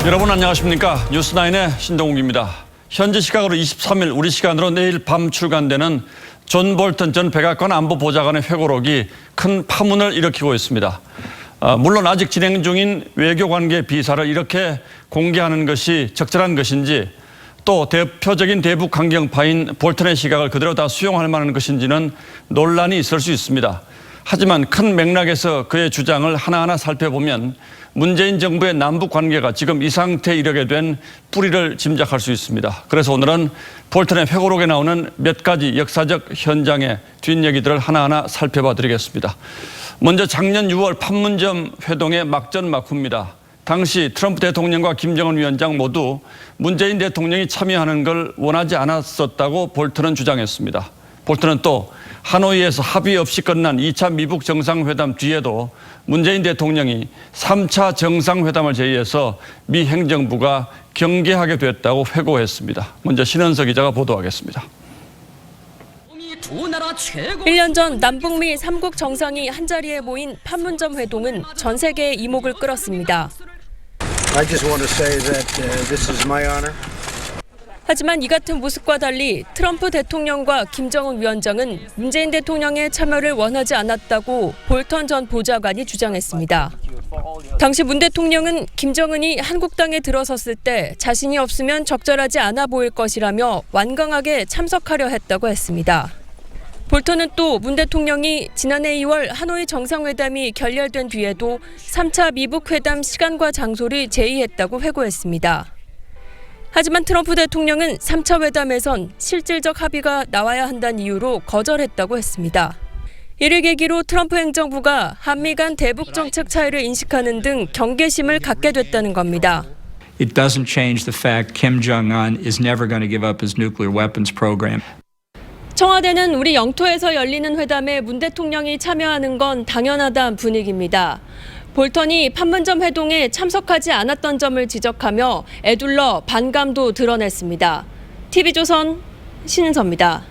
여러분 안녕하십니까? 뉴스9의 신동욱입니다. 현지 시각으로 23일 우리 시간으로 내일 밤 출간되는 존 볼턴 전 백악관 안보보좌관의 회고록이 큰 파문을 일으키고 있습니다. 물론 아직 진행 중인 외교관계 비사를 이렇게 공개하는 것이 적절한 것인지, 또 대표적인 대북 강경파인 볼턴의 시각을 그대로 다 수용할 만한 것인지는 논란이 있을 수 있습니다. 하지만 큰 맥락에서 그의 주장을 하나하나 살펴보면 문재인 정부의 남북 관계가 지금 이 상태에 이르게 된 뿌리를 짐작할 수 있습니다. 그래서 오늘은 볼턴의 회고록에 나오는 몇 가지 역사적 현장의 뒷얘기들을 하나하나 살펴봐 드리겠습니다. 먼저 작년 6월 판문점 회동의 막전 막후입니다. 당시 트럼프 대통령과 김정은 위원장 모두 문재인 대통령이 참여하는 걸 원하지 않았었다고 볼턴은 주장했습니다. 볼턴은 또 하노이에서 합의 없이 끝난 2차 미북 정상회담 뒤에도 문재인 대통령이 3차 정상회담을 제의해서 미 행정부가 경계하게 됐다고 회고했습니다. 먼저 신은석 기자가 보도하겠습니다. 1년 전 남북미 3국 정상이 한자리에 모인 판문점 회동은 전 세계의 이목을 끌었습니다. I just want to say that this is my honor. 하지만 이 같은 모습과 달리 트럼프 대통령과 김정은 위원장은 문재인 대통령의 참여를 원하지 않았다고 볼턴 전 보좌관이 주장했습니다. 당시 문 대통령은 김정은이 한국당에 들어섰을 때 자신이 없으면 적절하지 않아 보일 것이라며 완강하게 참석하려 했다고 했습니다. 볼턴은 또 문 대통령이 지난해 2월 하노이 정상회담이 결렬된 뒤에도 3차 미북 회담 시간과 장소를 제의했다고 회고했습니다. 하지만 트럼프 대통령은 3차 회담에선 실질적 합의가 나와야 한다는 이유로 거절했다고 했습니다. 이를 계기로 트럼프 행정부가 한미 간 대북 정책 차이를 인식하는 등 경계심을 갖게 됐다는 겁니다. It doesn't change the fact Kim Jong-un is never going to give up his nuclear weapons program. 청와대는 우리 영토에서 열리는 회담에 문 대통령이 참여하는 건 당연하다는 분위기입니다. 볼턴이 판문점 회동에 참석하지 않았던 점을 지적하며 애둘러 반감도 드러냈습니다. TV조선 신은서입니다.